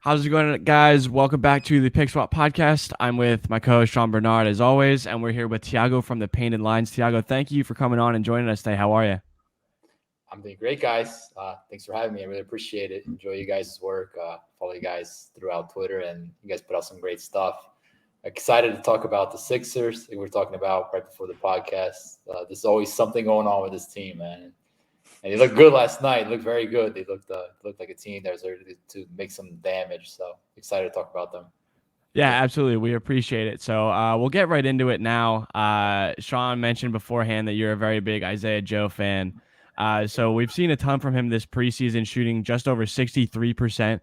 How's it going, guys? Welcome back to the Pick Swap podcast. I'm with my co-host Sean Bernard, as always, and we're here with Thiago from the Painted Lines. Thiago, thank you for coming on and joining us today. How are you? I'm doing great, guys. Thanks for having me. I really appreciate it. Enjoy you guys' work. Follow you guys throughout Twitter, and you guys put out some great stuff. Excited to talk about the Sixers. We were talking about right before the podcast. There's always something going on with this team, man. And they looked good last night. They looked very good. They looked like a team that was ready to make some damage. So excited to talk about them. Yeah, absolutely. We appreciate it. So we'll get right into it now. Sean mentioned beforehand that you're a very big Isaiah Joe fan. So we've seen a ton from him this preseason, shooting just over 63%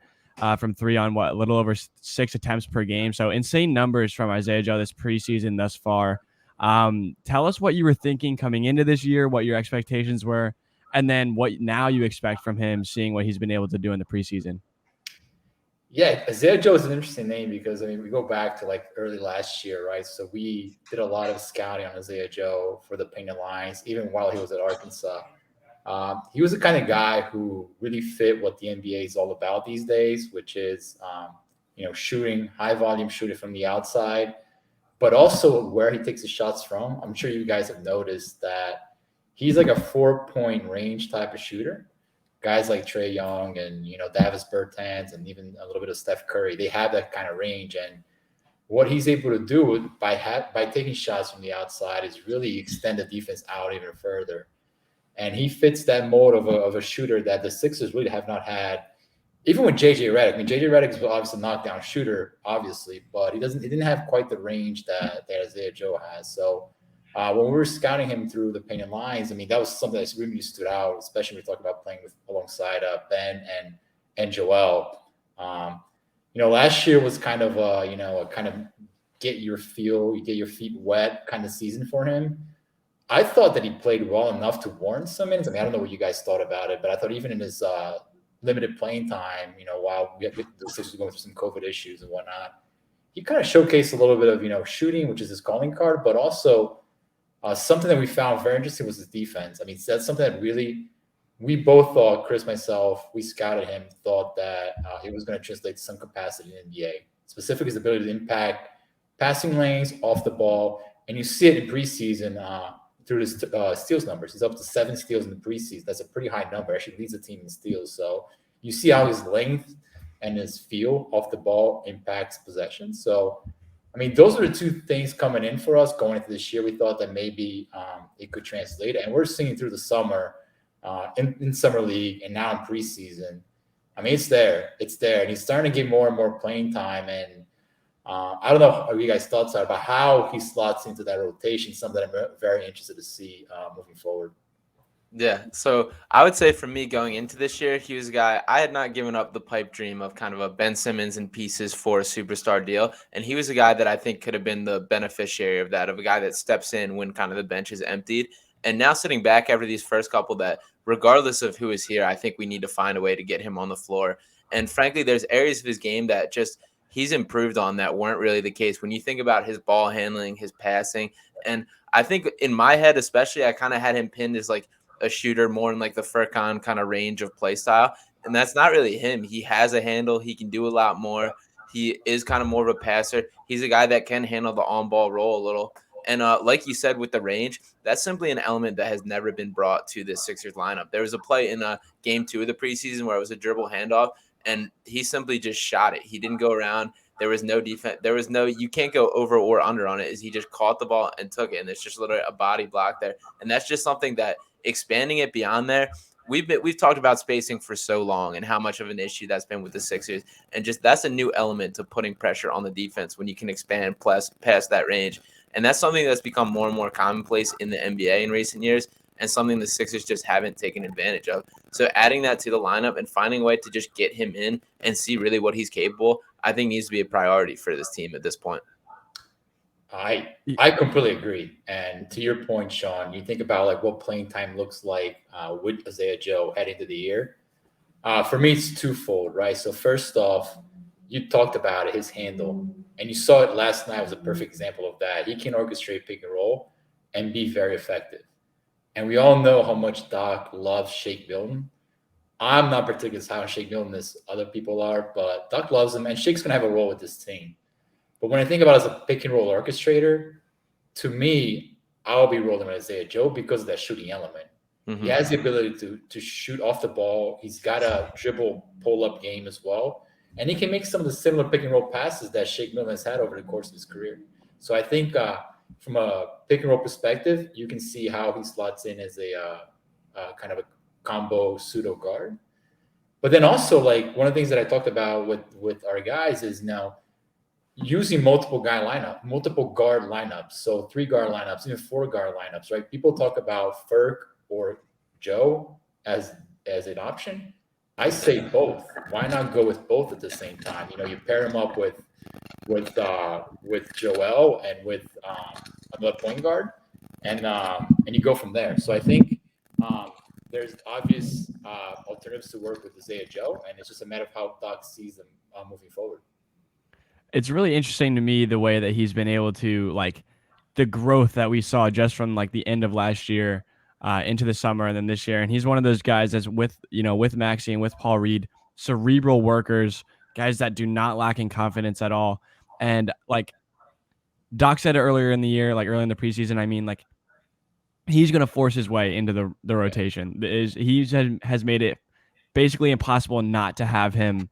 from three on a little over 6 attempts per game. So insane numbers from Isaiah Joe this preseason thus far. Tell us what you were thinking coming into this year, what your expectations were, and then what now you expect from him, seeing what he's been able to do in the preseason. Yeah, Isaiah Joe is an interesting name because we go back to like early last year, right? So we did a lot of scouting on Isaiah Joe for the Painted Lines, even while he was at Arkansas. He was the kind of guy who really fit what the NBA is all about these days, which is shooting high volume shooting from the outside, but also where he takes his shots from. I'm sure you guys have noticed that he's like a 4-point range type of shooter. Guys like Trey Young and Davis Bertans and even a little bit of Steph Curry, they have that kind of range. And what he's able to do by taking shots from the outside is really extend the defense out even further. And he fits that mold of a shooter that the Sixers really have not had. Even with JJ Redick, I mean, JJ Redick is obviously a knockdown shooter, obviously, but he didn't have quite the range that Isaiah Joe has. So when we were scouting him through the Painted Lines, I mean, that was something that really stood out, especially when we talk about playing alongside Ben and Joel. Last year was kind of a kind of get your feet wet kind of season for him. I thought that he played well enough to warrant some minutes. I mean, I don't know what you guys thought about it, but I thought even in his limited playing time, while the Sixers were going through some COVID issues and whatnot, he kind of showcased a little bit of shooting, which is his calling card, but also something that we found very interesting was his defense. I mean, that's something that really we both thought, Chris, myself, we scouted him, thought that it was going to translate to some capacity in the NBA. Specifically, his ability to impact passing lanes off the ball, and you see it in preseason through his steals numbers. He's up to 7 steals in the preseason. That's a pretty high number. Actually leads the team in steals. So you see how his length and his feel off the ball impacts possession. So, I mean, those are the two things coming in for us going into this year. We thought that maybe it could translate. And we're seeing through the summer in summer league and now in preseason. I mean, it's there. It's there. And he's starting to get more and more playing time. And I don't know what you guys' thoughts are about how he slots into that rotation, something that I'm very interested to see moving forward. Yeah, so I would say for me going into this year, he was a guy I had not given up the pipe dream of kind of a Ben Simmons in pieces for a superstar deal. And he was a guy that I think could have been the beneficiary of that, of a guy that steps in when kind of the bench is emptied. And now sitting back after these first couple that regardless of who is here, I think we need to find a way to get him on the floor. And frankly, there's areas of his game that just he's improved on that weren't really the case. When you think about his ball handling, his passing, and I think in my head especially, I kind of had him pinned as like a shooter more in like the Furkan kind of range of play style. And that's not really him. He has a handle. He can do a lot more. He is kind of more of a passer. He's a guy that can handle the on-ball roll a little. And like you said with the range, that's simply an element that has never been brought to this Sixers lineup. There was a play in game 2 of the preseason where it was a dribble handoff, and he simply just shot it. He didn't go around. There was no defense. There was no, you can't go over or under on it. Is he just caught the ball and took it. And it's just literally a body block there. And that's just something that expanding it beyond there, we've talked about spacing for so long and how much of an issue that's been with the Sixers, and just that's a new element to putting pressure on the defense when you can expand past that range, and that's something that's become more and more commonplace in the NBA in recent years, and something the Sixers just haven't taken advantage of. So adding that to the lineup and finding a way to just get him in and see really what he's capable, I think needs to be a priority for this team at this point. I completely agree. And to your point, Sean, you think about like what playing time looks like with Isaiah Joe heading into the year. For me, it's twofold, right? So first off, you talked about it, his handle, and you saw it last night was a perfect example of that. He can orchestrate pick and roll and be very effective. And we all know how much Doc loves Shake Milton. I'm not particularly high on Shake Milton as other people are, but Doc loves him, and Shake's going to have a role with this team. But when I think about it as a pick and roll orchestrator, to me, I'll be rolling with Isaiah Joe because of that shooting element. He has the ability to shoot off the ball. He's got a dribble pull-up game as well. And he can make some of the similar pick and roll passes that Shake Milton has had over the course of his career. So I think from a pick and roll perspective, you can see how he slots in as a kind of a combo pseudo guard. But then also, like, one of the things that I talked about with our guys is now using multiple guard lineups. So 3 guard lineups, even 4 guard lineups, right? People talk about Ferk or Joe as an option. I say both. Why not go with both at the same time? You pair him up with Joel and with another point guard, and you go from there. So I think there's obvious alternatives to work with Isaiah Joe, and it's just a matter of how Doc sees them moving forward. It's really interesting to me the way that he's been able to, like, the growth that we saw just from like the end of last year into the summer and then this year. And he's one of those guys that's with Maxey and with Paul Reed, cerebral workers, guys that do not lack in confidence at all. And like Doc said it earlier in the year, like early in the preseason, I mean, like, he's going to force his way into the rotation. He has made it basically impossible not to have him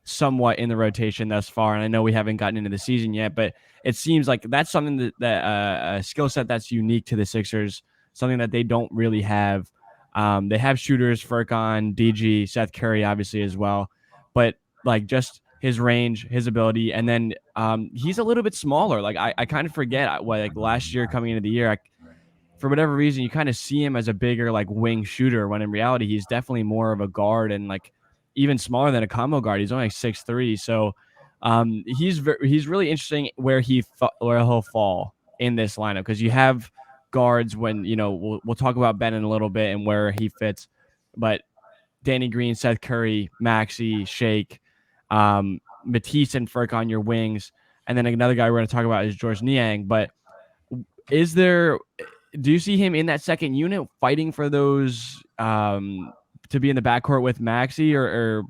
somewhat in the rotation thus far. And I know we haven't gotten into the season yet, but it seems like that's something that a skill set that's unique to the Sixers, something that they don't really have. They have shooters, Furkan, DG, Seth Curry, obviously as well, but like just his range, his ability, and then he's a little bit smaller. Like I kind of forget like last year coming into the year, for whatever reason, you kind of see him as a bigger like wing shooter when in reality he's definitely more of a guard and like even smaller than a combo guard. He's only like 6'3", so he's really interesting where he'll fall in this lineup, because you have guards when we'll talk about Ben in a little bit and where he fits, but Danny Green, Seth Curry, Maxey, Shake, Matisse, and Furk on your wings, and then another guy we're going to talk about is George Niang. But do you see him in that second unit fighting for those to be in the backcourt with Maxey, or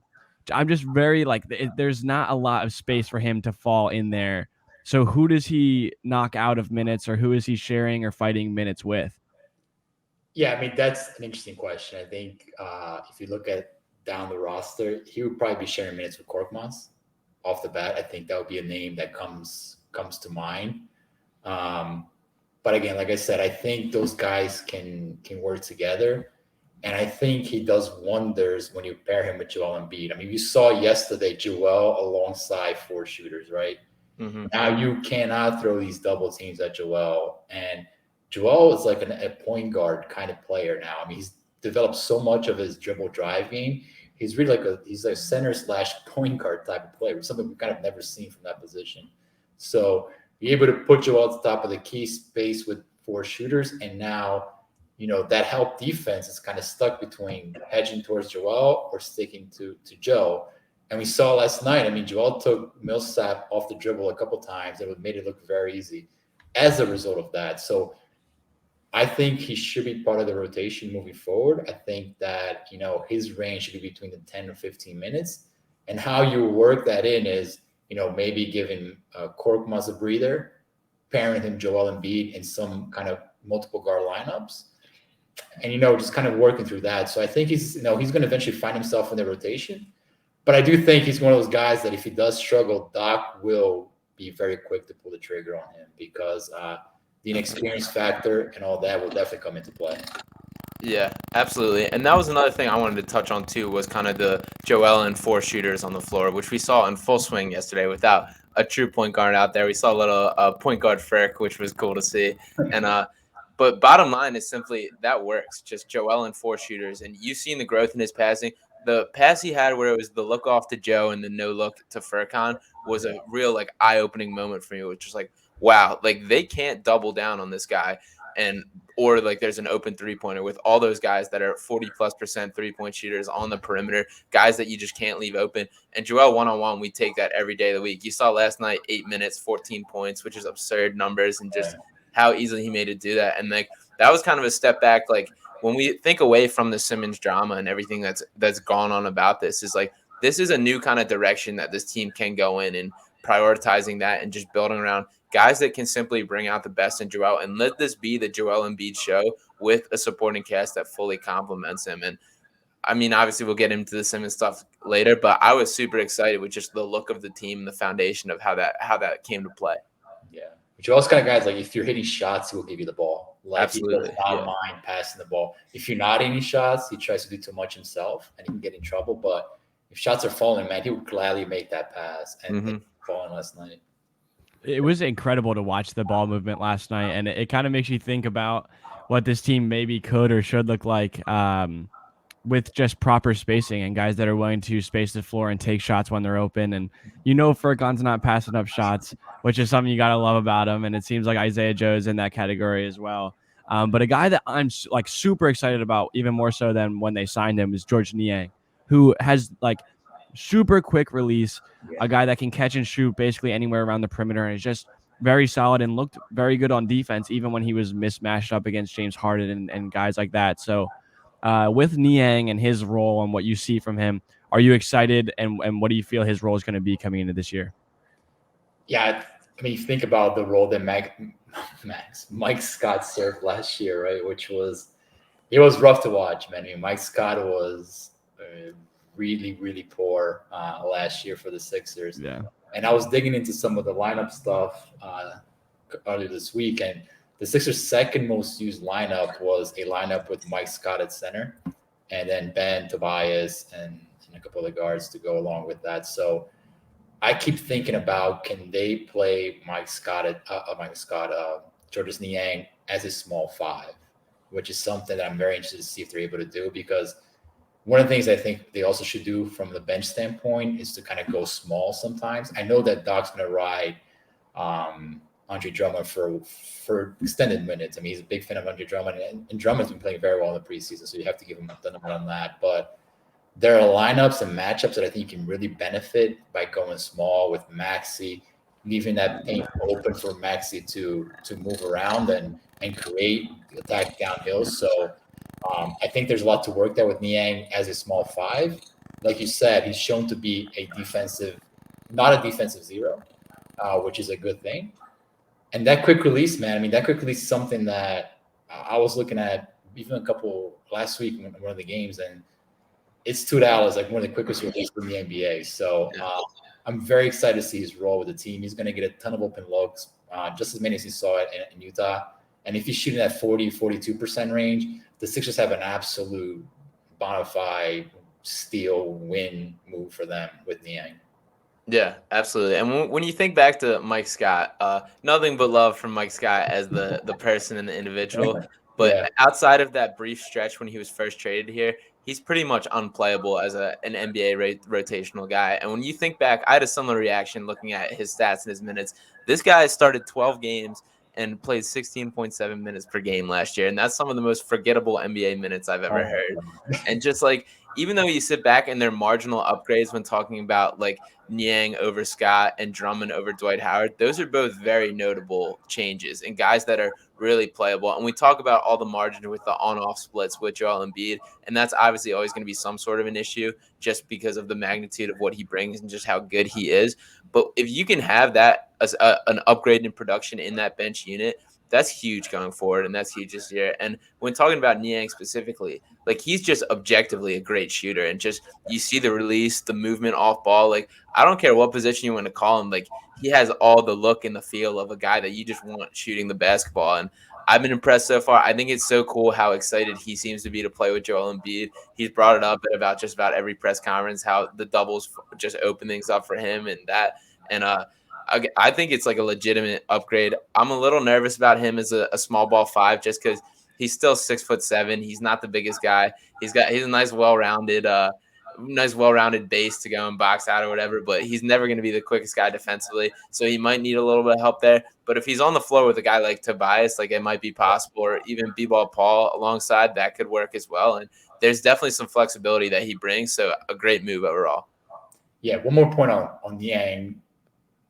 I'm just very like there's not a lot of space for him to fall in there. So who does he knock out of minutes, or who is he sharing or fighting minutes with? Yeah, I mean, that's an interesting question. I think if you look at down the roster, he would probably be sharing minutes with Korkmaz off the bat. I think that would be a name that comes to mind. But again, like I said, I think those guys can work together. And I think he does wonders when you pair him with Joel Embiid. I mean, you saw yesterday Joel alongside 4 shooters, right? Mm-hmm. Now you cannot throw these double teams at Joel. And Joel is like a point guard kind of player now. I mean, he's developed so much of his dribble drive game. He's really he's a center / point guard type of player, something we've kind of never seen from that position. So be able to put Joel at the top of the key space with 4 shooters, and now that help defense is kind of stuck between hedging towards Joel or sticking to Joe. And we saw last night, I mean, Joel took Millsap off the dribble a couple times, and it made it look very easy as a result of that. So I think he should be part of the rotation moving forward. I think that his range should be between the 10 or 15 minutes, and how you work that in is maybe giving Korkmaz a breather, pairing him Joel Embiid in some kind of multiple guard lineups, and just kind of working through that. So I think he's going to eventually find himself in the rotation, but I do think he's one of those guys that if he does struggle, Doc will be very quick to pull the trigger on him, because the inexperience factor and all that will definitely come into play. Yeah, absolutely. And that was another thing I wanted to touch on too, was kind of the Joel and 4 shooters on the floor, which we saw in full swing yesterday without a true point guard out there. We saw a little point guard Frick, which was cool to see. And but bottom line is simply that works. Just Joel and 4 shooters. And you've seen the growth in his passing. The pass he had where it was the look off to Joe and the no look to Furkan was a real like eye-opening moment for me, which was like, wow, like they can't double down on this guy. Or like there's an open 3-pointer with all those guys that are 40+% 3-point shooters on the perimeter, guys that you just can't leave open. And Joel one-on-one, we take that every day of the week. You saw last night 8 minutes, 14 points, which is absurd numbers, and just how easily he made it do that. And like that was kind of a step back. Like when we think away from the Simmons drama and everything that's gone on about this, is like this is a new kind of direction that this team can go in, and prioritizing that and just building around guys that can simply bring out the best in Joel, and let this be the Joel Embiid show with a supporting cast that fully complements him. And I mean, obviously we'll get into the Simmons stuff later, but I was super excited with just the look of the team and the foundation of how that came to play. Yeah. But Joel's kind of guys, like, if you're hitting shots, he will give you the ball. Like, Absolutely. He does not mind passing the ball. If you're not hitting shots, he tries to do too much himself, and he can get in trouble. But if shots are falling, man, he would gladly make that pass. And falling last night. It was incredible to watch the ball movement last night, and it kind of makes you think about what this team maybe could or should look like with just proper spacing and guys that are willing to space the floor and take shots when they're open. And Furkan's not passing up shots, which is something you got to love about him. And it seems like Isaiah Joe is in that category as well. But a guy that I'm like super excited about, even more so than when they signed him, is Georges Niang, who has like super quick release, a guy that can catch and shoot basically anywhere around the perimeter, and is just very solid and looked very good on defense, even when he was mismatched up against James Harden and guys like that. So with Niang and his role and what you see from him, are you excited, and what do you feel his role is going to be coming into this year? Yeah, I mean, think about the role that Mike Scott served last year, right? It was rough to watch, man. I mean, Mike Scott was really, really poor last year for the Sixers. Yeah. And I was digging into some of the lineup stuff earlier this week, and the Sixers' second most used lineup was a lineup with Mike Scott at center, and then Ben, Tobias, and a couple of guards to go along with that. So I keep thinking about, can they play Georges Niang as a small five, which is something that I'm very interested to see if they're able to do, because one of the things I think they also should do from the bench standpoint is to kind of go small sometimes. I know that Doc's going to ride Andre Drummond for extended minutes. I mean, he's a big fan of Andre Drummond, and Drummond's been playing very well in the preseason, so you have to give him a number on that. But there are lineups and matchups that I think you can really benefit by going small with Maxey, leaving that paint open for Maxey to move around and create attack downhill. So I think there's a lot to work there with Niang as a small five. Like you said, he's shown to be not a defensive zero, which is a good thing. And that quick release, man, I mean, that quick release is something that I was looking at even last week in one of the games, and it stood out as like one of the quickest releases in the NBA. So I'm very excited to see his role with the team. He's going to get a ton of open looks, just as many as he saw it in Utah. And if he's shooting at 42% range, the Sixers have an absolute bona fide steal win move for them with Niang. Yeah, absolutely. And when you think back to Mike Scott, nothing but love from Mike Scott as the person and the individual. But outside of that brief stretch when he was first traded here, he's pretty much unplayable as an NBA rotational guy. And when you think back, I had a similar reaction looking at his stats and his minutes. This guy started 12 games and played 16.7 minutes per game last year. And that's some of the most forgettable NBA minutes I've ever heard. And just like, even though you sit back and they're marginal upgrades when talking about like Niang over Scott and Drummond over Dwight Howard, those are both very notable changes and guys that are really playable. And we talk about all the margin with the on-off splits with Joel Embiid, and that's obviously always going to be some sort of an issue just because of the magnitude of what he brings and just how good he is. But if you can have that as an upgrade in production in that bench unit, that's huge going forward, and that's huge this year. And when talking about Niang specifically, like, he's just objectively a great shooter, and just you see the release, the movement off ball. Like, I don't care what position you want to call him. Like, he has all the look and the feel of a guy that you just want shooting the basketball. And I've been impressed so far. I think it's so cool how excited he seems to be to play with Joel Embiid. He's brought it up at just about every press conference, how the doubles just open things up for him and that. And I think it's like a legitimate upgrade. I'm a little nervous about him as a small ball five, just because he's still 6'7". He's not the biggest guy. He's a nice well-rounded base to go and box out or whatever, but he's never going to be the quickest guy defensively. So he might need a little bit of help there. But if he's on the floor with a guy like Tobias, like, it might be possible, or even B-ball Paul alongside, that could work as well. And there's definitely some flexibility that he brings. So a great move overall. Yeah. One more point on Niang.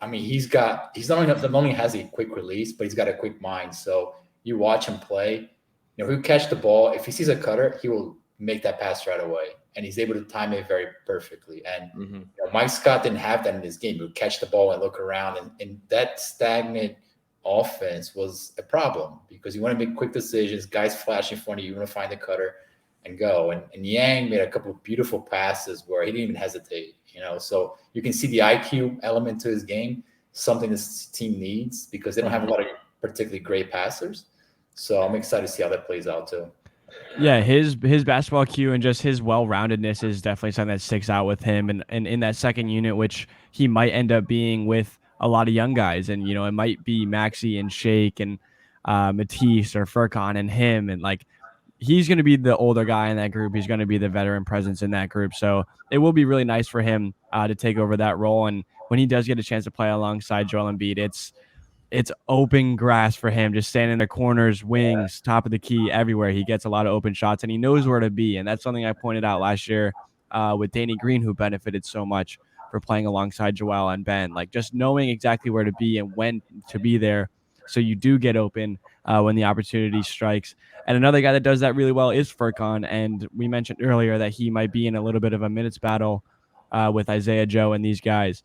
I mean, he not only has a quick release, but he's got a quick mind. So you watch him play, he'll catch the ball. If he sees a cutter, he will make that pass right away, and he's able to time it very perfectly. And Mike Scott didn't have that in his game. He would catch the ball and look around, and that stagnant offense was a problem because you want to make quick decisions. Guys flash in front of you, you want to find the cutter and go. And Yang made a couple of beautiful passes where he didn't even hesitate. So you can see the IQ element to his game, something this team needs because they don't have a lot of particularly great passers. So I'm excited to see how that plays out too. Yeah, his basketball IQ and just his well-roundedness is definitely something that sticks out with him, and in that second unit, which he might end up being with a lot of young guys, and it might be Maxey and Shake and Matisse or Furkan and him, and like he's going to be the older guy in that group. He's going to be the veteran presence in that group, so it will be really nice for him to take over that role. And when he does get a chance to play alongside Joel Embiid, it's open grass for him, just standing in the corners, wings, top of the key, everywhere. He gets a lot of open shots, and he knows where to be. And that's something I pointed out last year with Danny Green, who benefited so much for playing alongside Joel and Ben. Like just knowing exactly where to be and when to be there, so you do get open when the opportunity strikes. And another guy that does that really well is Furkan. And we mentioned earlier that he might be in a little bit of a minutes battle with Isaiah Joe and these guys.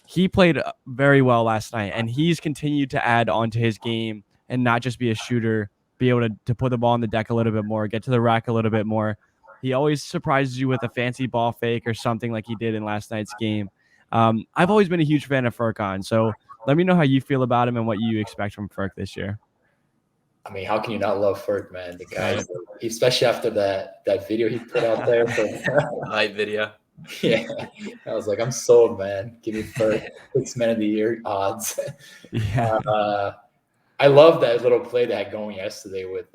He played very well last night, and he's continued to add onto his game and not just be a shooter, be able to put the ball on the deck a little bit more, get to the rack a little bit more. He always surprises you with a fancy ball fake or something like he did in last night's game. I've always been a huge fan of Furkan, so let me know how you feel about him and what you expect from Furk this year. I mean, how can you not love Furk, man? The guy, especially after that video he put out there. Light video. Yeah, I was like, I'm sold, man. Give me Furk, 6 Man of the Year odds. Yeah. I love that little play they had going yesterday with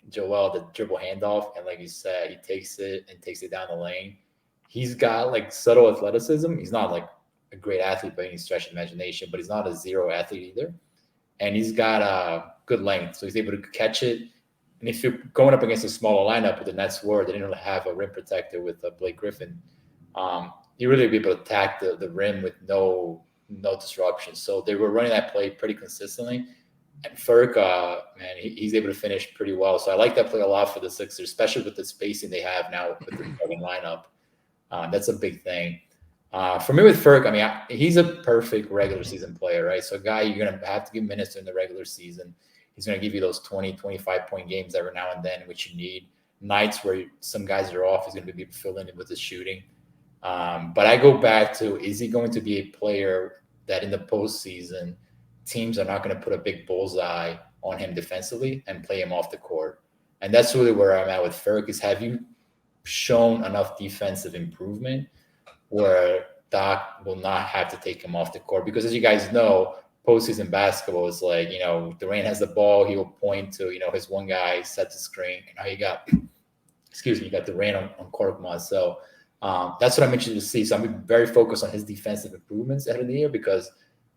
Joel, the dribble handoff, and like you said, he takes it down the lane. He's got like subtle athleticism. He's not like a great athlete by any stretch of imagination, but he's not a zero athlete either. And he's got good length, so he's able to catch it. And if you're going up against a smaller lineup with the Nets were, they didn't really have a rim protector with Blake Griffin. You really be able to attack the rim with no disruption. So they were running that play pretty consistently. And Furk, man, he's able to finish pretty well. So I like that play a lot for the Sixers, especially with the spacing they have now with the starting lineup. That's a big thing. For me with Furk, I mean, he's a perfect regular season player, right? So a guy you're going to have to give minutes in the regular season. He's going to give you those 20, 25-point games every now and then, which you need. Nights where some guys are off, he's going to be filling in with his shooting. But I go back to, is he going to be a player that in the postseason, teams are not going to put a big bullseye on him defensively and play him off the court? And that's really where I'm at with Furk, is have you shown enough defensive improvement where Doc will not have to take him off the court? Because as you guys know, postseason basketball is like, Durant has the ball, he will point to, his one guy, set the screen. And now you got Durant on Korkmaz. So that's what I'm interested to see. So I'm very focused on his defensive improvements ahead of the year because,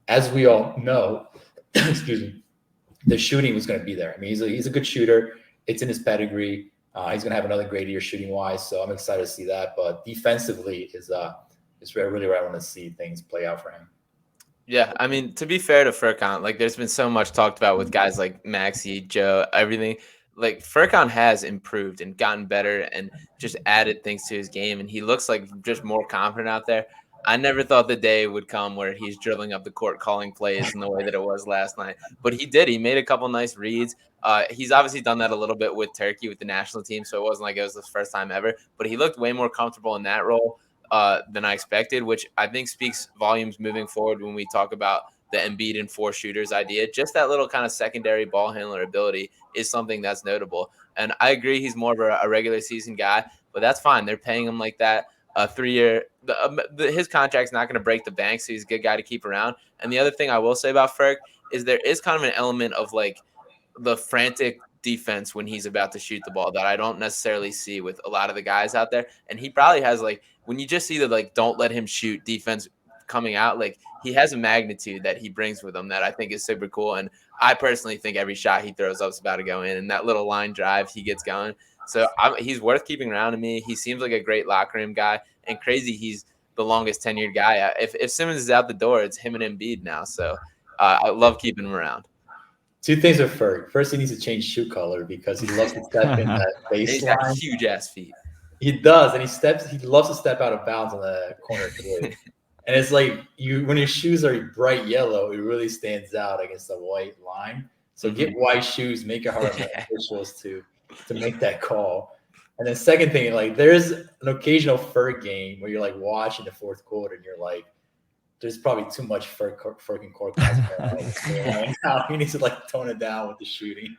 as we all know, the shooting was going to be there. I mean, he's a good shooter. It's in his pedigree. He's going to have another great year shooting wise. So I'm excited to see that. But defensively is really where I want to see things play out for him. Yeah, I mean, to be fair to Furkan, like there's been so much talked about with guys like Maxey, Joe, everything. Like Furkan has improved and gotten better and just added things to his game, and he looks like just more confident out there. I never thought the day would come where he's dribbling up the court, calling plays in the way that it was last night. But he did. He made a couple nice reads. He's obviously done that a little bit with Turkey, with the national team, so it wasn't like it was the first time ever. But he looked way more comfortable in that role than I expected, which I think speaks volumes moving forward when we talk about the Embiid and 4 shooters idea. Just that little kind of secondary ball handler ability is something that's notable. And I agree he's more of a regular season guy, but that's fine. They're paying him like that. 3-year, his contract's not going to break the bank, so he's a good guy to keep around. And the other thing I will say about Furk is there is kind of an element of like the frantic defense when he's about to shoot the ball that I don't necessarily see with a lot of the guys out there. And he probably has like, when you just see the like don't let him shoot defense coming out, like he has a magnitude that he brings with him that I think is super cool. And I personally think every shot he throws up is about to go in, and that little line drive he gets going. So he's worth keeping around to me. He seems like a great locker room guy, and crazy he's the longest tenured guy. If Simmons is out the door, it's him and Embiid now. So I love keeping him around. Two things with Ferg. First, he needs to change shoe color because he loves to step in that He's got baseline. huge ass feet. He does, and he loves to step out of bounds on the corner three. And it's like when your shoes are bright yellow, it really stands out against the white line. So get white shoes, make it hard on the officials to make that call. And then second thing, like there's an occasional Ferg game where you're like watching the fourth quarter and you're like, there's probably too much Ferg court right now. He needs to like tone it down with the shooting,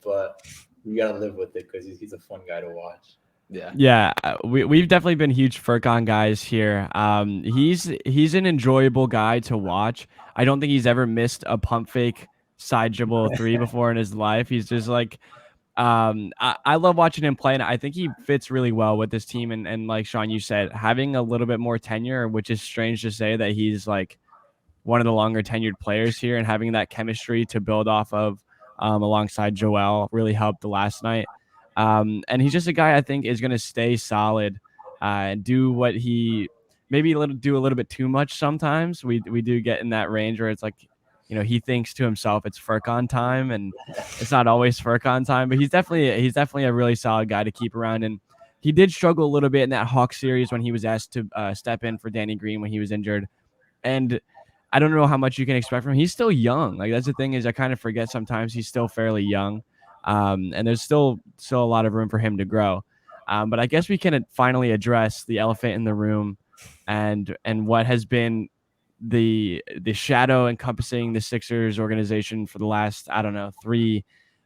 but you gotta live with it because he's a fun guy to watch. Yeah, we've definitely been huge Furkan guys here. He's an enjoyable guy to watch. I don't think he's ever missed a pump fake side dribble three before in his life. He's just like, I love watching him play, and I think he fits really well with this team. And like Sean, you said, having a little bit more tenure, which is strange to say that he's like one of the longer tenured players here, and having that chemistry to build off of alongside Joel really helped the last night. And he's just a guy I think is going to stay solid and do what he maybe do a little bit too much sometimes. We do get in that range where it's like, he thinks to himself it's Furkan time, and it's not always Furkan time. But he's definitely a really solid guy to keep around. And he did struggle a little bit in that Hawks series when he was asked to step in for Danny Green when he was injured. And I don't know how much you can expect from him. He's still young. Like that's the thing is I kind of forget sometimes he's still fairly young. And there's still a lot of room for him to grow. But I guess we can finally address the elephant in the room and what has been the shadow encompassing the Sixers organization for the last, 3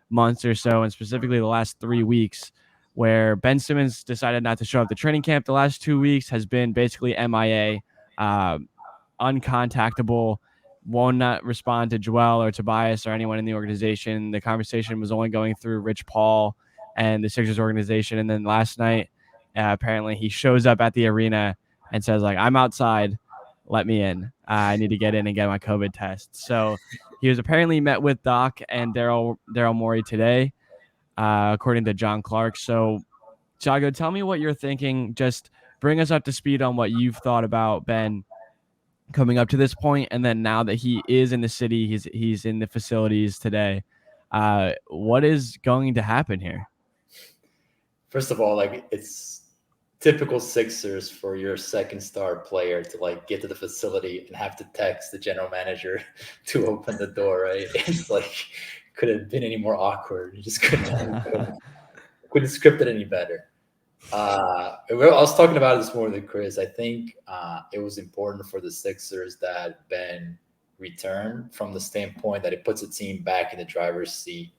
months or so, and specifically the last 3 weeks, where Ben Simmons decided not to show up to training camp the last 2 weeks, has been basically MIA, uncontactable, will not respond to Joel or Tobias or anyone in the organization. The conversation was only going through Rich Paul and the Sixers organization. And then last night, apparently he shows up at the arena and says, like, I'm outside, let me in. I need to get in and get my COVID test. So he was apparently met with Doc and Daryl Morey today, according to John Clark. So, Thiago, tell me what you're thinking. Just bring us up to speed on what you've thought about Ben coming up to this point, and then now that he is in the city, he's in the facilities today. What is going to happen here? First of all, like it's typical Sixers for your second star player to like get to the facility and have to text the general manager to open the door, right? It's like could have been any more awkward. You just couldn't script it any better. I was talking about it this morning with Chris. I think it was important for the Sixers that Ben returned from the standpoint that it puts a team back in the driver's seat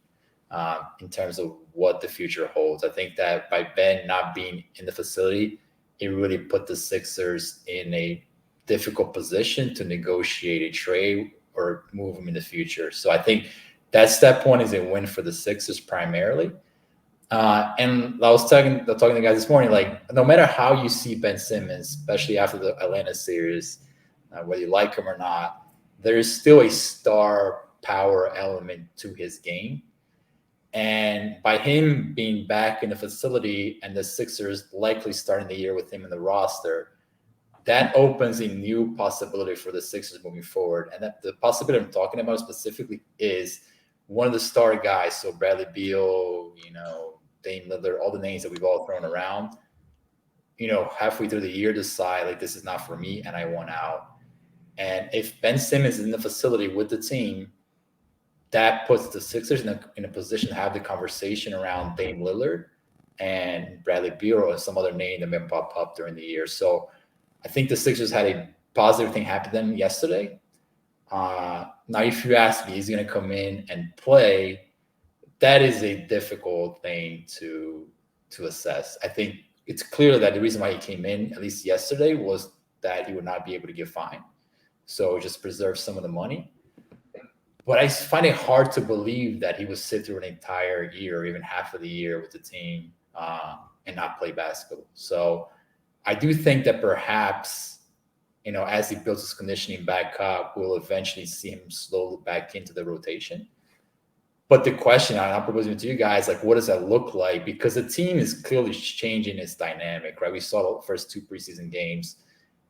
in terms of what the future holds. I think that by Ben not being in the facility, it really put the Sixers in a difficult position to negotiate a trade or move him in the future. So I think that point is a win for the Sixers primarily. And I was talking to the guys this morning, like no matter how you see Ben Simmons, especially after the Atlanta series, whether you like him or not, there is still a star power element to his game. And by him being back in the facility and the Sixers likely starting the year with him in the roster, that opens a new possibility for the Sixers moving forward. And that the possibility I'm talking about specifically is one of the star guys. So Bradley Beal, Dame Lillard, all the names that we've all thrown around, halfway through the year decide like this is not for me and I want out. And if Ben Simmons is in the facility with the team, that puts the Sixers in a position to have the conversation around Dame Lillard and Bradley Beal and some other name that may pop up during the year. So I think the Sixers had a positive thing happen to them yesterday. Now, if you ask me, he's going to come in and play. That is a difficult thing to assess. I think it's clear that the reason why he came in, at least yesterday, was that he would not be able to get fined. So just preserve some of the money. But I find it hard to believe that he would sit through an entire year or even half of the year with the team and not play basketball. So I do think that perhaps, as he builds his conditioning back up, we'll eventually see him slowly back into the rotation. But the question I'm proposing to you guys, like, what does that look like? Because the team is clearly changing its dynamic, right? We saw the first 2 preseason games,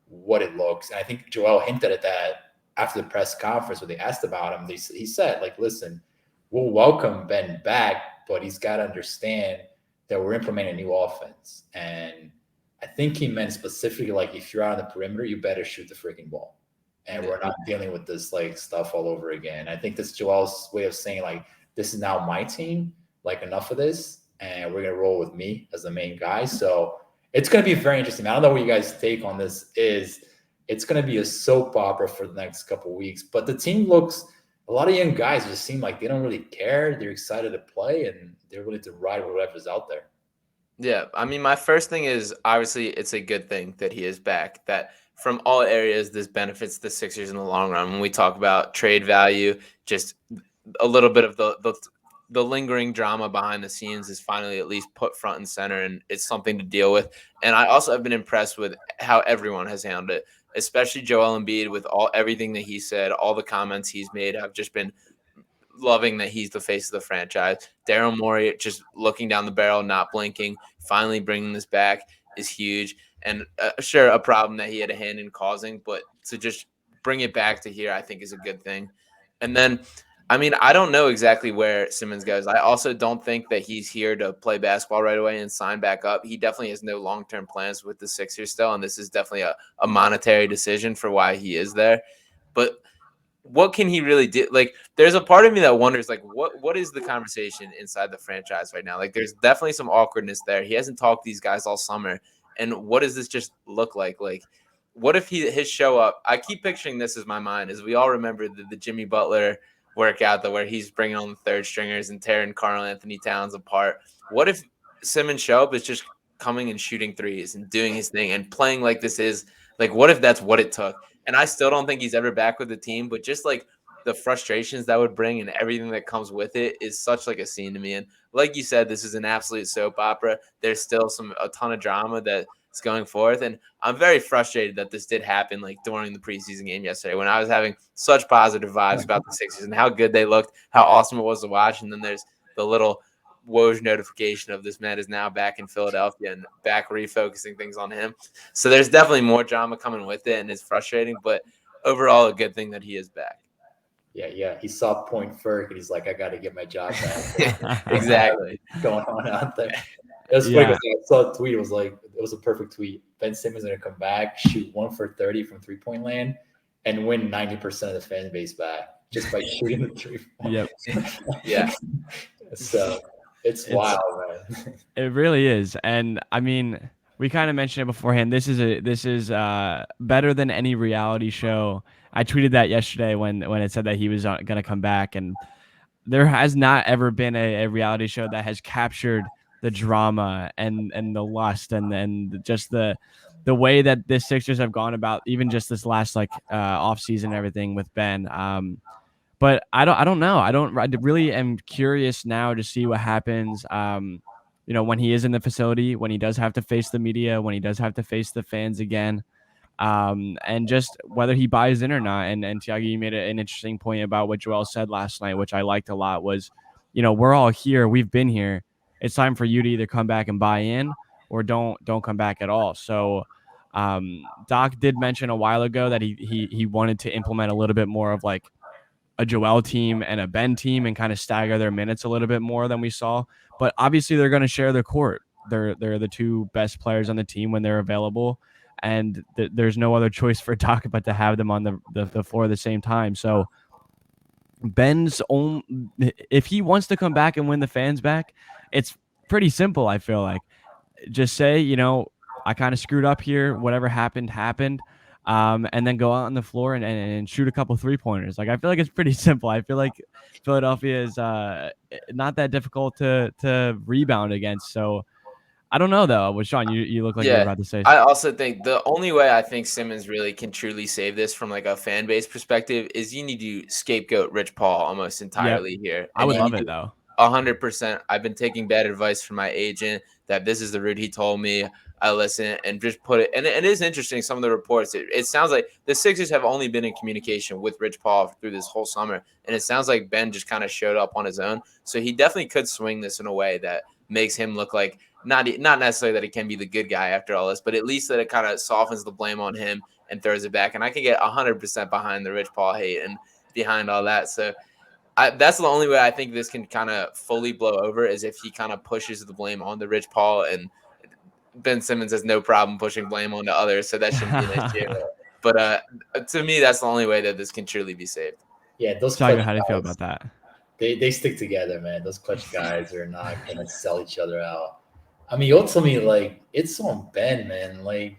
what it looks. And I think Joel hinted at that after the press conference when they asked about him. He said, like, listen, we'll welcome Ben back, but he's got to understand that we're implementing a new offense. And I think he meant specifically like if you're on the perimeter, you better shoot the freaking ball. And we're not dealing with this like stuff all over again. I think this is Joel's way of saying like this is now my team, like enough of this, and we're gonna roll with me as the main guy. So it's gonna be very interesting. I don't know what you guys' take on this is. It's gonna be a soap opera for the next couple of weeks, but the team looks a lot of young guys just seem like they don't really care. They're excited to play and they're willing to ride with whatever's out there. Yeah, I mean, my first thing is obviously it's a good thing that he is back. That from all areas, this benefits the Sixers in the long run. When we talk about trade value, just a little bit of the lingering drama behind the scenes is finally at least put front and center, and it's something to deal with. And I also have been impressed with how everyone has handled it, especially Joel Embiid with everything that he said, all the comments he's made. I've just been loving that he's the face of the franchise. Daryl Morey just looking down the barrel, not blinking, finally bringing this back is huge. And sure, a problem that he had a hand in causing, but to just bring it back to here, I think is a good thing. And then, I mean, I don't know exactly where Simmons goes. I also don't think that he's here to play basketball right away and sign back up. He definitely has no long-term plans with the Sixers still, and this is definitely a monetary decision for why he is there. But what can he really do? Like, there's a part of me that wonders, like, what is the conversation inside the franchise right now? Like, there's definitely some awkwardness there. He hasn't talked to these guys all summer. And what does this just look like? Like, what if his show up? I keep picturing this as my mind, as we all remember the Jimmy Butler workout, where he's bringing on the third stringers and tearing Karl Anthony Towns apart. What if Simmons show up is just coming and shooting threes and doing his thing and playing like this is like, what if that's what it took? And I still don't think he's ever back with the team, but just like the frustrations that would bring and everything that comes with it is such like a scene to me. And like you said, this is an absolute soap opera. There's still a ton of drama that's going forth. And I'm very frustrated that this did happen like during the preseason game yesterday when I was having such positive vibes about the Sixers and how good they looked, how awesome it was to watch. And then there's the little Woj notification of this man is now back in Philadelphia and back refocusing things on him. So there's definitely more drama coming with it, and it's frustrating, but overall a good thing that he is back. Yeah. He saw Point Ferg and he's like, I got to get my job back. Exactly. Going on out there. It was funny because I saw a tweet. It was a perfect tweet. Ben Simmons is going to come back, shoot 1 for 30 from 3-point land, and win 90% of the fan base back just by shooting the 3-point. Yep. Yeah. So it's wild, man. It really is. And I mean, we kind of mentioned it beforehand. This is better than any reality show. I tweeted that yesterday when it said that he was going to come back, and there has not ever been a reality show that has captured the drama and the lust and just the way that the Sixers have gone about even just this last off season and everything with Ben. But I don't know. I really am curious now to see what happens. When he is in the facility, when he does have to face the media, when he does have to face the fans again, and just whether he buys in or not. And Thiago, you made an interesting point about what Joel said last night, which I liked a lot. Was, we're all here, we've been here. It's time for you to either come back and buy in or don't come back at all. So. Doc did mention a while ago that he wanted to implement a little bit more of like a Joel team and a Ben team and kind of stagger their minutes a little bit more than we saw. But obviously they're going to share the court. They're the two best players on the team when they're available. And there's no other choice for Doc but to have them on the floor at the same time. So Ben's own, if he wants to come back and win the fans back, it's pretty simple. I feel like just say, I kind of screwed up here. Whatever happened. And then go out on the floor and shoot a couple 3-pointers. Like, I feel like it's pretty simple. I feel like Philadelphia is not that difficult to rebound against. So I don't know though. Well, Sean, you look like you're about to say something. I also think the only way I think Simmons really can truly save this from like a fan base perspective is you need to scapegoat Rich Paul almost entirely here. I would love it though. 100%. I've been taking bad advice from my agent that this is the route he told me. I listen and just put it. And it is interesting. Some of the reports, it sounds like the Sixers have only been in communication with Rich Paul through this whole summer. And it sounds like Ben just kind of showed up on his own. So he definitely could swing this in a way that makes him look like not necessarily that he can be the good guy after all this, but at least that it kind of softens the blame on him and throws it back. And I can get 100% behind the Rich Paul hate and behind all that. So That's the only way I think this can kind of fully blow over is if he kind of pushes the blame on the Rich Paul, and Ben Simmons has no problem pushing blame on the others, so that shouldn't be an issue. But to me, that's the only way that this can truly be saved. Yeah, those Thiago, clutch how do you feel guys, about that? they stick together, man. Those clutch guys are not gonna sell each other out. I mean, ultimately, like it's on Ben, man. Like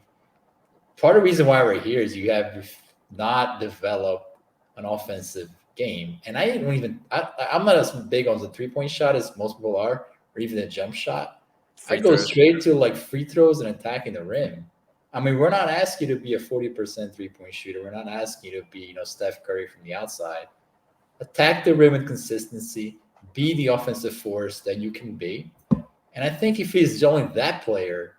part of the reason why we're here is you have not developed an offensive game, and I don't even. I'm not as big on the 3-point shot as most people are, or even the jump shot. I Free go throws. straight to like free throws and attacking the rim. I mean, we're not asking you to be a 40% 3-point shooter. We're not asking you to be, Steph Curry from the outside. Attack the rim with consistency, be the offensive force that you can be. And I think if he's only that player,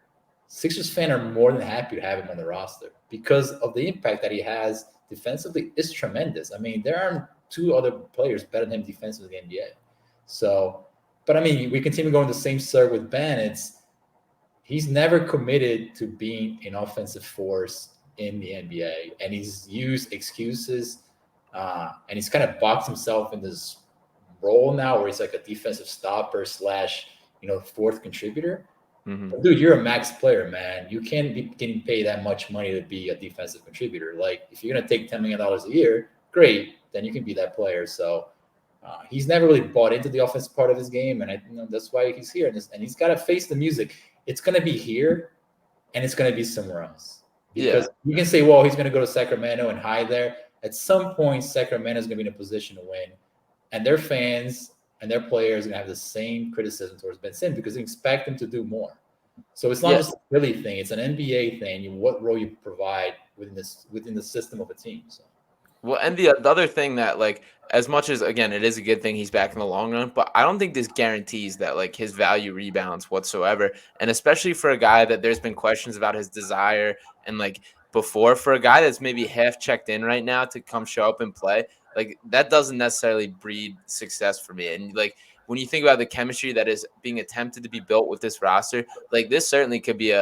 Sixers fans are more than happy to have him on the roster because of the impact that he has defensively is tremendous. I mean, there aren't two other players better than him defensively in the NBA. So, but I mean, we continue going the same circle with Ben. He's never committed to being an offensive force in the NBA, and he's used excuses, and he's kind of boxed himself in this role now where he's like a defensive stopper slash fourth contributor. Mm-hmm. But dude, you're a max player, man. You can't be getting paid that much money to be a defensive contributor. Like if you're gonna take $10 million a year, great, then you can be that player. So he's never really bought into the offensive part of his game, and that's why he's here. And he's got to face the music. It's going to be here, and it's going to be somewhere else. Because you can say, well, he's going to go to Sacramento and hide there. At some point, Sacramento is going to be in a position to win, and their fans and their players are going to have the same criticism towards Ben Simmons because they expect him to do more. So it's not just a Philly thing; it's an NBA thing. What role you provide within the system of a team. So. Well, and the other thing that, like, as much as, again, it is a good thing he's back in the long run, but I don't think this guarantees that, like, his value rebounds whatsoever. And especially for a guy that there's been questions about his desire and, like, before, for a guy that's maybe half checked in right now to come show up and play, like, that doesn't necessarily breed success for me. And, like, when you think about the chemistry that is being attempted to be built with this roster, like, this certainly could be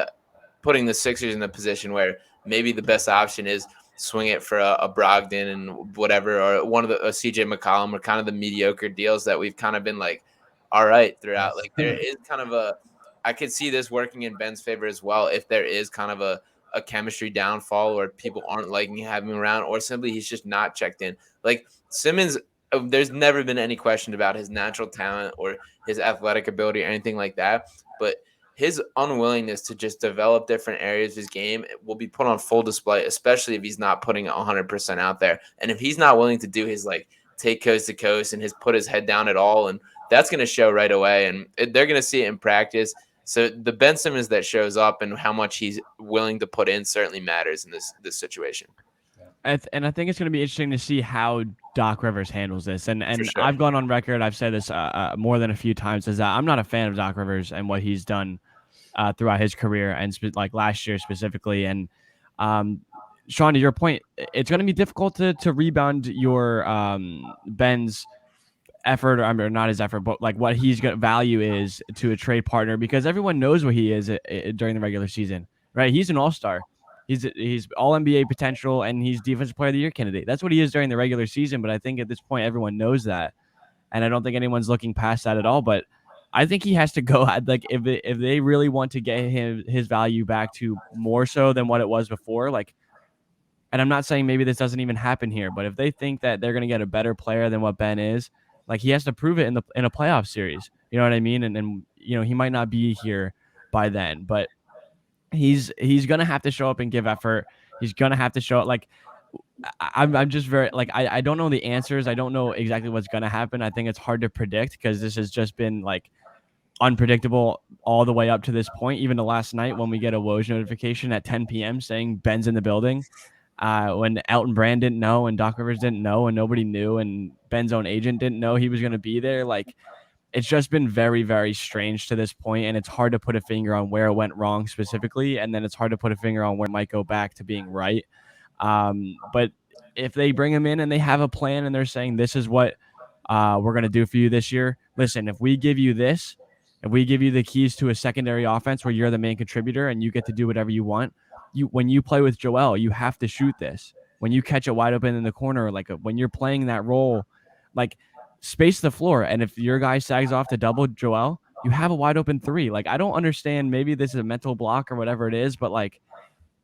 putting the Sixers in a position where maybe the best option is swing it for a Brogdon and whatever, or one of the CJ McCollum, or kind of the mediocre deals that we've kind of been like, all right, throughout. Like there is kind of I could see this working in Ben's favor as well if there is kind of a chemistry downfall or people aren't liking having him around, or simply he's just not checked in. Like Simmons, there's never been any question about his natural talent or his athletic ability or anything like that, but his unwillingness to just develop different areas of his game will be put on full display, especially if he's not putting 100% out there. And if he's not willing to do his, like, take coast to coast and put his head down at all, and that's going to show right away. And they're going to see it in practice. So the Ben Simmons that shows up and how much he's willing to put in certainly matters in this situation. And I think it's going to be interesting to see how Doc Rivers handles this. And sure. I've gone on record, I've said this more than a few times, is that I'm not a fan of Doc Rivers and what he's done throughout his career, and like last year specifically. And Sean, to your point, it's going to be difficult to rebound your Ben's effort, or not his effort, but like what he's got value is to a trade partner, because everyone knows what he is during the regular season, right? He's an all-star. He's all NBA potential, and he's defensive player of the year candidate. That's what he is during the regular season. But I think at this point, everyone knows that, and I don't think anyone's looking past that at all. But I think he has to go. Like if they really want to get his value back to more so than what it was before, like. And I'm not saying maybe this doesn't even happen here, but if they think that they're going to get a better player than what Ben is, like he has to prove it in a playoff series. You know what I mean? And he might not be here by then, but he's going to have to show up and give effort. He's going to have to show it. Like I'm just very, like, I don't know the answers. I don't know exactly what's going to happen. I think it's hard to predict because this has just been like unpredictable all the way up to this point. Even to last night when we get a Woj notification at 10 p.m. saying Ben's in the building. When Elton Brand didn't know and Doc Rivers didn't know and nobody knew and Ben's own agent didn't know he was going to be there. Like, it's just been very, very strange to this point, and it's hard to put a finger on where it went wrong specifically, and then it's hard to put a finger on where it might go back to being right. But if they bring him in and they have a plan and they're saying this is what we're going to do for you this year, listen, if we give you this, if we give you the keys to a secondary offense where you're the main contributor and you get to do whatever you want, when you play with Joel, you have to shoot this. When you catch it wide open in the corner, like when you're playing that role, like space the floor. And if your guy sags off to double Joel, you have a wide open three. Like, I don't understand. Maybe this is a mental block or whatever it is, but like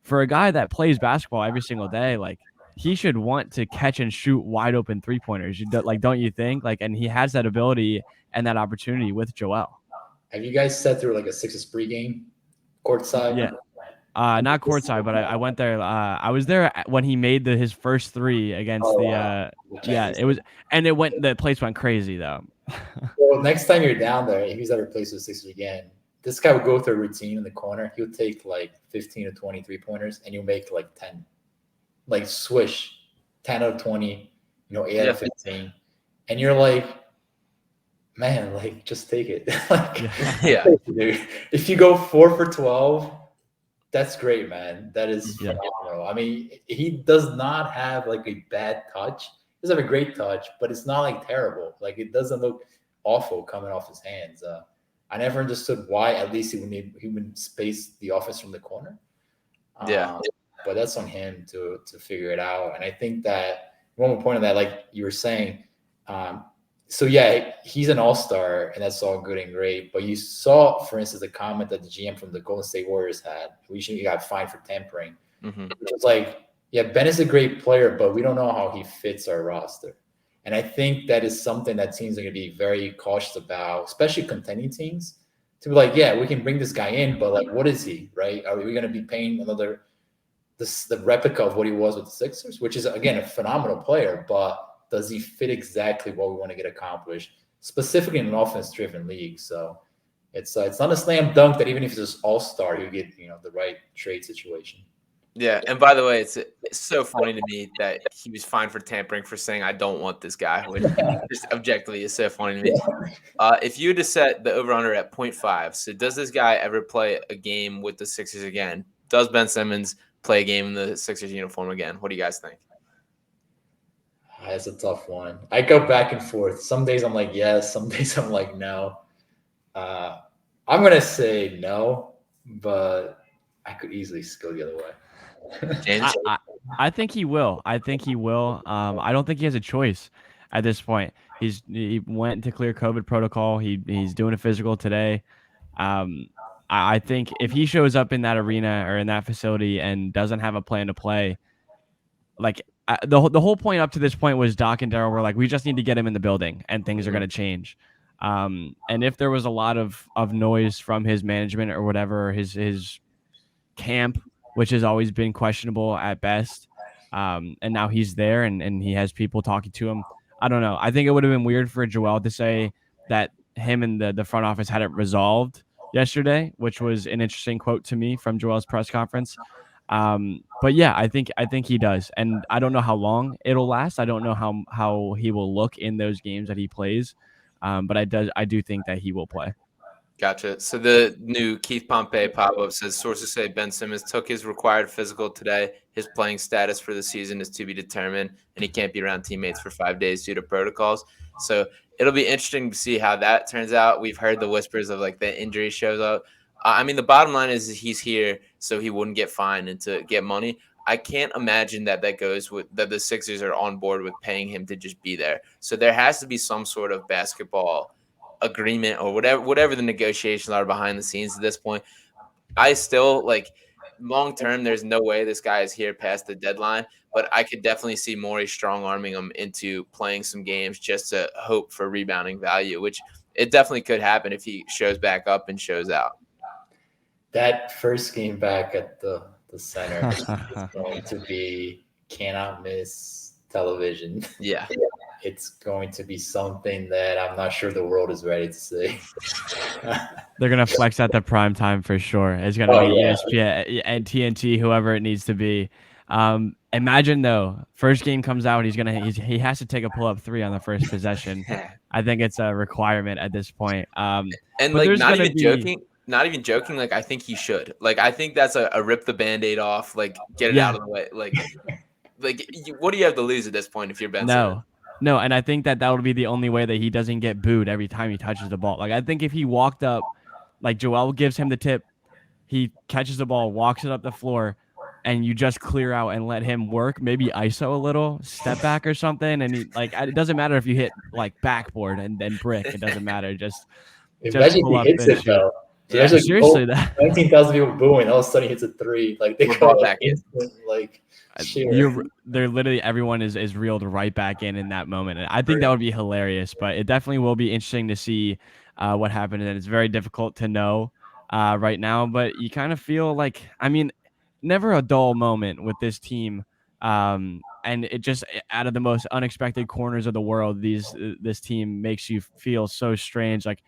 for a guy that plays basketball every single day, like he should want to catch and shoot wide open 3-pointers. Like, don't you think? Like, and he has that ability and that opportunity with Joel. Have you guys sat through like a Sixers pregame courtside? Yeah. Not courtside, but I went there. I was there when he made his first three against it was, and the place went crazy though. Well, next time you're down there, if he's ever plays with Sixers again, this guy would go through a routine in the corner. He'll take like 15 to 23 pointers, and you'll make like 10, like swish, 10 out of 20, 8 out of 15, and you're like, man, like just take it. Like, Yeah. Dude. If you go 4 for 12. That's great, man. That is phenomenal. I mean, he does not have like a bad touch. He doesn't have a great touch, but it's not like terrible. Like it doesn't look awful coming off his hands. I never understood why. At least he would space the offense from the corner. But that's on him to figure it out. And I think that one more point on that, like you were saying. So yeah, he's an all-star, and that's all good and great. But you saw, for instance, the comment that the GM from the Golden State Warriors had. He got fined for tampering. Mm-hmm. It was like, yeah, Ben is a great player, but we don't know how he fits our roster. And I think that is something that teams are going to be very cautious about, especially contending teams, to be like, yeah, we can bring this guy in, but like, what is he, right? Are we going to be paying the replica of what he was with the Sixers, which is, again, a phenomenal player, but does he fit exactly what we want to get accomplished, specifically in an offense-driven league? So it's not a slam dunk that even if he's an all-star, he'll get the right trade situation. Yeah, and by the way, it's so funny to me that he was fined for tampering for saying I don't want this guy, which just objectively is so funny to me. If you were to set the over/under at 0.5, so does this guy ever play a game with the Sixers again? Does Ben Simmons play a game in the Sixers uniform again? What do you guys think? That's a tough one. I go back and forth. Some days I'm like yes, some days I'm like no. I'm gonna say no, but I could easily go the other way. James? I think he will. I think he will. I don't think he has a choice at this point. He went to clear COVID protocol. He's doing a physical today. I think if he shows up in that arena or in that facility and doesn't have a plan to play, like the whole point up to this point was Doc and Daryl were like, we just need to get him in the building and things are going to change. And if there was a lot of noise from his management or whatever, his camp, which has always been questionable at best, and now he's there and he has people talking to him. I don't know. I think it would have been weird for Joel to say that him and the front office had it resolved yesterday, which was an interesting quote to me from Joel's press conference. But yeah, I think he does, and I don't know how long it'll last. I don't know how he will look in those games that he plays, but I do think that he will play. Gotcha. So the new Keith Pompey pop-up says sources say Ben Simmons took his required physical today. His playing status for the season is to be determined, and he can't be around teammates for 5 days due to protocols. So it'll be interesting to see how that turns out. We've heard the whispers of like the injury shows up. I mean, the bottom line is he's here so he wouldn't get fined and to get money. I can't imagine that goes with that the Sixers are on board with paying him to just be there. So there has to be some sort of basketball agreement or whatever the negotiations are behind the scenes at this point. I still like long term, there's no way this guy is here past the deadline, but I could definitely see Morey strong arming him into playing some games just to hope for rebounding value, which it definitely could happen if he shows back up and shows out. That first game back at the center is going to be cannot miss television. Yeah. It's going to be something that I'm not sure the world is ready to see. They're going to flex at the prime time for sure. It's going to be ESPN and TNT, whoever it needs to be. Imagine though, first game comes out, he has to take a pull-up three on the first possession. I think it's a requirement at this point. And like not even joking, like I think he should. Like I think that's a rip the Band-Aid off, like get it out of the way. Like what do you have to lose at this point if you're Ben Simmons? No, and I think that would be the only way that he doesn't get booed every time he touches the ball. Like I think if he walked up, like Joel gives him the tip, he catches the ball, walks it up the floor, and you just clear out and let him work, maybe ISO a little, step back or something, and it doesn't matter if you hit like backboard and then brick, it doesn't matter. Just Imagine if pull he up hits and it shoot. though. So Yeah. there's Seriously, that 19,000 people booing. All of a sudden, he hits a three. Like they We're go brought like back in. instant, like cheer. they're literally everyone is reeled right back in that moment, and I think that would be hilarious. But it definitely will be interesting to see what happens, and it's very difficult to know right now. But you kind of feel like, I mean, never a dull moment with this team. And it just out of the most unexpected corners of the world, this team makes you feel so strange. Like,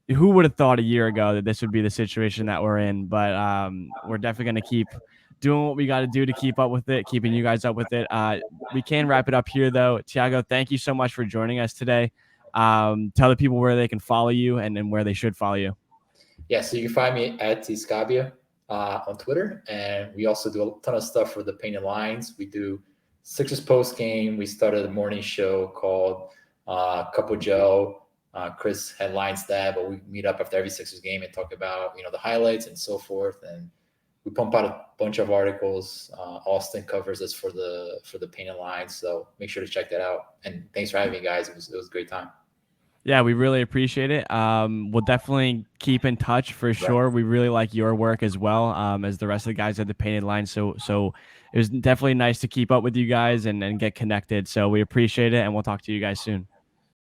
who would have thought a year ago that this would be the situation that we're in? But we're definitely going to keep doing what we got to do to keep up with it, keeping you guys up with it. We can wrap it up here, though. Thiago, thank you so much for joining us today. Tell the people where they can follow you and where they should follow you. Yeah, so you can find me at Scabbia on Twitter, and we also do a ton of stuff for the Painted Lines. We do Sixers post game. We started a morning show called Cup of Joe. Chris headlines that, but we meet up after every Sixers game and talk about the highlights and so forth. And we pump out a bunch of articles. Austin covers us for the Painted Lines, so make sure to check that out. And thanks for having me, guys. It was a great time. Yeah, we really appreciate it. We'll definitely keep in touch for sure. We really like your work as well, as the rest of the guys at the Painted Line. So it was definitely nice to keep up with you guys and get connected. So we appreciate it, and we'll talk to you guys soon.